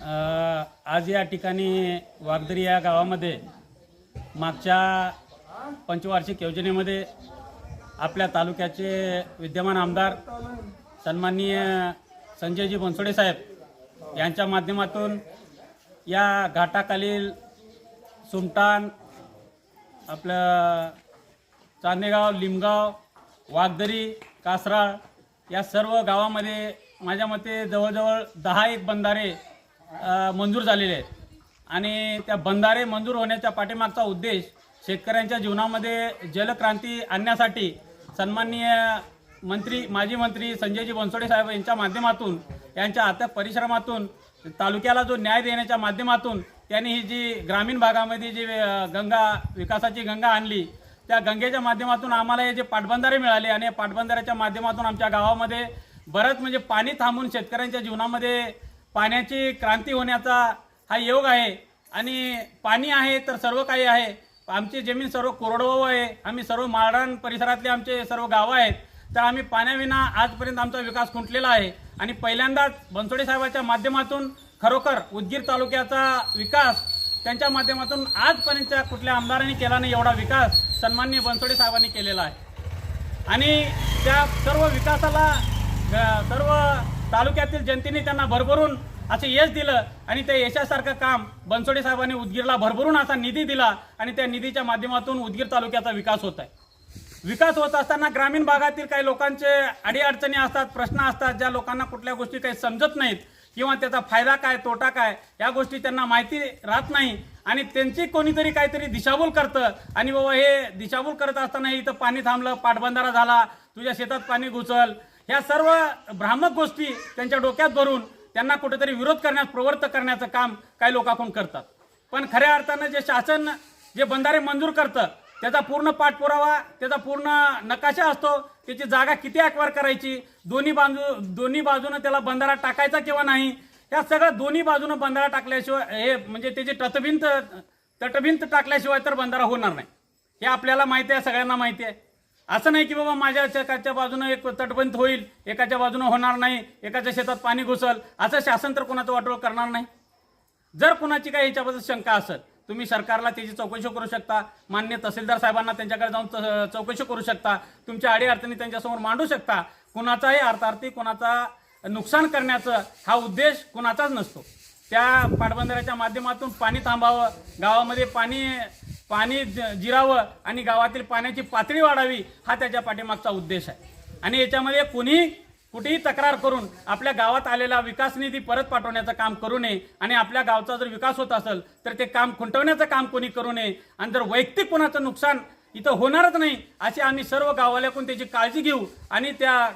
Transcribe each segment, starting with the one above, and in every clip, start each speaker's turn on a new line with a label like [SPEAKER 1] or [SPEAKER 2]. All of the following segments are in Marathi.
[SPEAKER 1] आज या ठिकाणी वागदरी या गावामध्ये मागच्या पंचवार्षिक योजनेमध्ये आपल्या तालुक्याचे विद्यमान आमदार सन्माननीय संजयजी बनसोडे साहेब यांच्या माध्यमातून या घाटाखालील सुमटाण, आपलं चांदेगाव, लिमगाव, वागदरी, कासराळ या सर्व गावामध्ये माझ्या मते जवळजवळ 10 बंधारे मंजूर झालेले आहेत. आणि त्या बंधारे मंजूर होण्याच्या पाठीमागचा उद्देश शेतकऱ्यांच्या जीवनामध्ये जलक्रांती आणण्यासाठी सन्माननीय माजी मंत्री संजयजी बनसोडे साहेब यांच्या माध्यमातून, यांच्या अथक परिश्रमातून, तालुक्याला जो न्याय देण्याच्या माध्यमातून त्यांनी ही जी ग्रामीण भागामध्ये जी विकासाची गंगा आणली, त्या गंगेच्या माध्यमातून आम्हाला हे जे पाटबंधारे मिळाले आणि या पाटबंधाऱ्याच्या माध्यमातून आमच्या गावामध्ये बरंच म्हणजे पाणी थांबून शेतकऱ्यांच्या जीवनामध्ये पाण्याची क्रांती होण्याचा हा योग आहे. आणि पाणी आहे तर सर्व काही आहे. आमची जमीन सर्व कोरडवाहू आहे. आम्ही सर्व माळरान परिसरातले आमचे सर्व गावं आहेत. तर आम्ही पाण्याविना आजपर्यंत आमचा विकास खुंटलेला आहे. आणि पहिल्यांदाच बनसोडे साहेबांच्या माध्यमातून खरोखर उदगीर तालुक्याचा विकास त्यांच्या माध्यमातून आजपर्यंतच्या कुठल्या आमदारांनी केला नाही एवढा विकास सन्माननीय बनसोडे साहेबांनी केलेला आहे. आणि त्या सर्व विकासाला सर्व तालुक्यातील जनतेने त्यांना भरभरून असं यश दिलं. आणि त्या यशासारखं काम बनसोडे साहेबांनी उदगीरला भरभरून असा निधी दिला. आणि त्या निधीच्या माध्यमातून उदगीर तालुक्याचा विकास होत आहे. विकास होत असताना ग्रामीण भागातील काही लोकांचे अडीअडचणी असतात, प्रश्न असतात, ज्या लोकांना कुठल्या गोष्टी काही समजत नाहीत किंवा त्याचा फायदा काय, तोटा काय, या गोष्टी त्यांना माहिती राहत नाही. आणि त्यांची कोणीतरी काहीतरी दिशाभूल करतं. आणि बाबा हे दिशाभूल करत असताना इथं पाणी थांबलं, पाटबंधारा झाला, तुझ्या शेतात पाणी घुसल, ह्या सर्व भ्रामक गोष्टी त्यांच्या डोक्यात भरून त्यांना कुठेतरी विरोध करण्यास प्रवृत्त करण्याचं काम काही लोकांकडून करतात. पण खऱ्या अर्थानं जे शासन जे बंधारे मंजूर करतं त्याचा पूर्ण पाठपुरावा, त्याचा पूर्ण नकाशा असतो. त्याची जागा किती अक्वायर करायची, दोन्ही बाजूनं त्याला बंधारा टाकायचा किंवा नाही, ह्या सगळं दोन्ही बाजूनं बंधारा टाकल्याशिवाय हे म्हणजे त्याची तटभिंत टाकल्याशिवाय तर बंधारा होणार नाही. हे आपल्याला माहिती आहे, सगळ्यांना माहिती आहे. असं नाही की बाबा माझ्या एकाच्या बाजूनं एक तटबंध होईल, एकाच्या बाजूनं होणार नाही, एकाच्या शेतात पाणी घुसल, असं शासन तर कोणाचं वाटोळ करणार नाही. जर कोणाची काही याच्याबद्दल शंका असेल तुम्ही सरकारला त्याची चौकशी करू शकता. मान्य तहसीलदार साहेबांना त्यांच्याकडे जाऊन चौकशी करू शकता. तुमच्या अडीअडचणी त्यांच्यासमोर मांडू शकता. कुणाचाही अर्थार्थी कोणाचा नुकसान करण्याचा हा उद्देश कुणाचाच नसतो. त्या पाटबंधाऱ्याच्या माध्यमातून पाणी थांबावं, गावामध्ये पाणी जिरावं आणि गावातील पाण्याची पातळी वाढावी, हा त्याच्या पाठीमागचा उद्देश आहे. आणि याच्यामध्ये कुठेही तक्रार करून आपल्या गावात आलेला विकास निधी परत पाठवण्याचं काम करू नये. आणि आपल्या गावचा जर विकास होत असेल तर ते काम खुंटवण्याचं काम कोणी करू नये. आणि जर वैयक्तिक कोणाचं नुकसान इथं होणारच नाही अशी आम्ही सर्व गाववाल्याकडून त्याची काळजी घेऊ. आणि त्या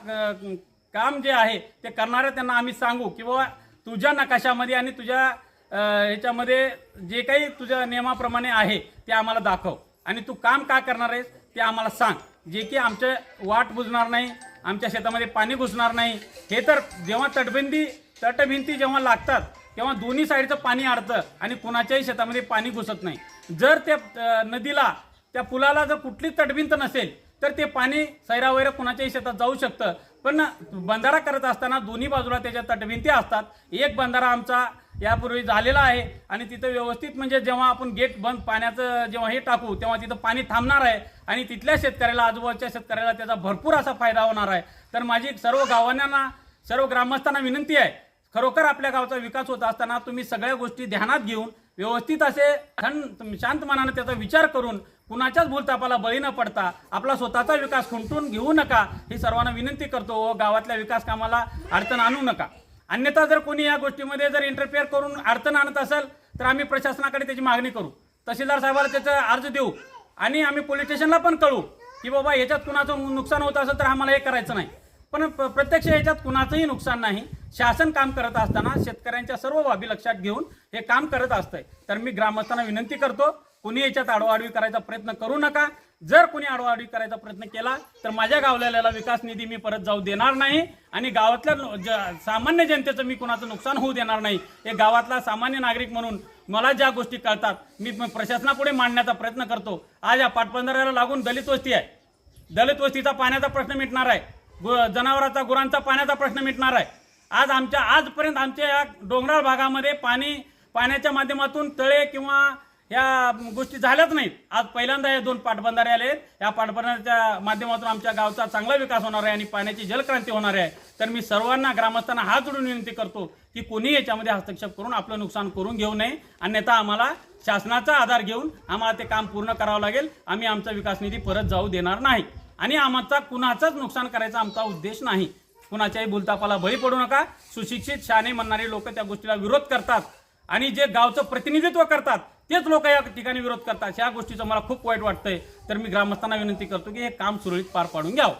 [SPEAKER 1] काम जे आहे ते करणाऱ्या त्यांना आम्ही सांगू की बाबा तुझ्या नकाशामध्ये आणि तुझ्या ह्याच्यामध्ये जे काही तुझ्या नियमाप्रमाणे आहे ते आम्हाला दाखव. आणि तू काम का करणार आहेस ते आम्हाला सांग, जे की आमचं वाट बुजणार नाही, आमच्या शेतामध्ये पाणी घुसणार नाही. हे तर जेव्हा तटभिंती जेव्हा लागतात तेव्हा दोन्ही साईडचं पाणी अडतं आणि कुणाच्याही शेतामध्ये पाणी घुसत नाही. जर त्या नदीला, त्या पुलाला जर कुठलीच तटभिंत नसेल तर ते पाणी सैरावैरा कुणाच्याही शेतात जाऊ शकतं. पण बंधारा करत असताना दोन्ही बाजूला त्याच्या तटभिंती असतात. एक बंधारा आमचा यापूर्वी झालेला आहे आणि तिथं व्यवस्थित म्हणजे जेव्हा आपण गेट बंद पाण्याचं जेव्हा हे टाकू तेव्हा तिथं पाणी थांबणार आहे आणि तिथल्या शेतकऱ्याला, आजूबाजूच्या शेतकऱ्याला त्याचा भरपूर असा फायदा होणार आहे. तर माझी सर्व गावांना, सर्व ग्रामस्थांना विनंती आहे, खरोखर आपल्या गावचा विकास होत असताना तुम्ही सगळ्या गोष्टी ध्यानात घेऊन व्यवस्थित असे शांत मनाने त्याचा विचार करून कुणाच्याच भूलतापाला बळी न पडता आपला स्वतःचा विकास खुंटून घेऊ नका, ही सर्वांना विनंती करतो. व गावातल्या विकास कामाला अडचण आणू नका. अन्यथा जर कोणी या गोष्टीमध्ये जर इंटरफेअर करून अडचण आणत असेल तर आम्ही प्रशासनाकडे त्याची मागणी करू, तहसीलदार साहेबाला त्याचा अर्ज देऊ आणि आम्ही पोलीस स्टेशनला पण कळू की बाबा याच्यात कुणाचं नुकसान होत असेल तर आम्हाला हे करायचं नाही. पण प्रत्यक्ष याच्यात कुणाचंही नुकसान नाही. शासन काम करत असताना शेतकऱ्यांच्या सर्व बाबी लक्षात घेऊन हे काम करत असतंय. तर मी ग्रामस्थांना विनंती करतो, कुणी याच्यात आडवाआडवी करायचा प्रयत्न करू नका. जर कोणी आडवाआडवी करायचा प्रयत्न केला तर माझ्या गावल्याला विकास निधी मी परत जाऊ देणार नाही. आणि गावातल्या सामान्य जनतेचं मी कुणाचं नुकसान होऊ देणार नाही. हे गावातला सामान्य नागरिक म्हणून मला ज्या गोष्टी कळतात मी प्रशासनापुढे मांडण्याचा प्रयत्न करतो. आज या पाटबंधाऱ्याला लागून दलित वस्ती आहे. दलित वस्तीचा पाण्याचा प्रश्न मिटणार आहे. जनावरांचा, गुरांचा पाण्याचा प्रश्न मिटणार आहे. आज आजपर्यंत आमच्या या डोंगराळ भागामध्ये पाण्याच्या माध्यमातून तळे किंवा या गोष्टी झाल्याच नाहीत. आज पहिल्यांदा हे 2 पाटबंधारे आले आहेत. या पाटबंधाऱ्याच्या माध्यमातून आमच्या गावचा चांगला विकास होणार आहे आणि पाण्याची जलक्रांती होणार आहे. तर मी सर्वांना ग्रामस्थांना हात जोडून विनंती करतो की कोणी याच्यामध्ये हस्तक्षेप करून आपलं नुकसान करून घेऊ नये, अन्यथा आम्हाला शासनाचा आधार घेऊन आम्हाला ते काम पूर्ण करावं लागेल. आम्ही आमचा विकास निधी परत जाऊ देणार नाही आणि आमचा कुणाचंच नुकसान करायचा आमचा उद्देश नाही. कुणाच्याही भूलथापाला बळी पडू नका. सुशिक्षित शहाणे म्हणणारे लोक त्या गोष्टीला विरोध करतात आणि जे गावचं प्रतिनिधित्व करतात तेच लोक या ठिकाणी विरोध करतात. ह्या गोष्टीचं मला खूप वाईट वाटतंय. तर मी ग्रामस्थांना विनंती करतो की हे काम सुरळीत पार पाडून घ्यावं.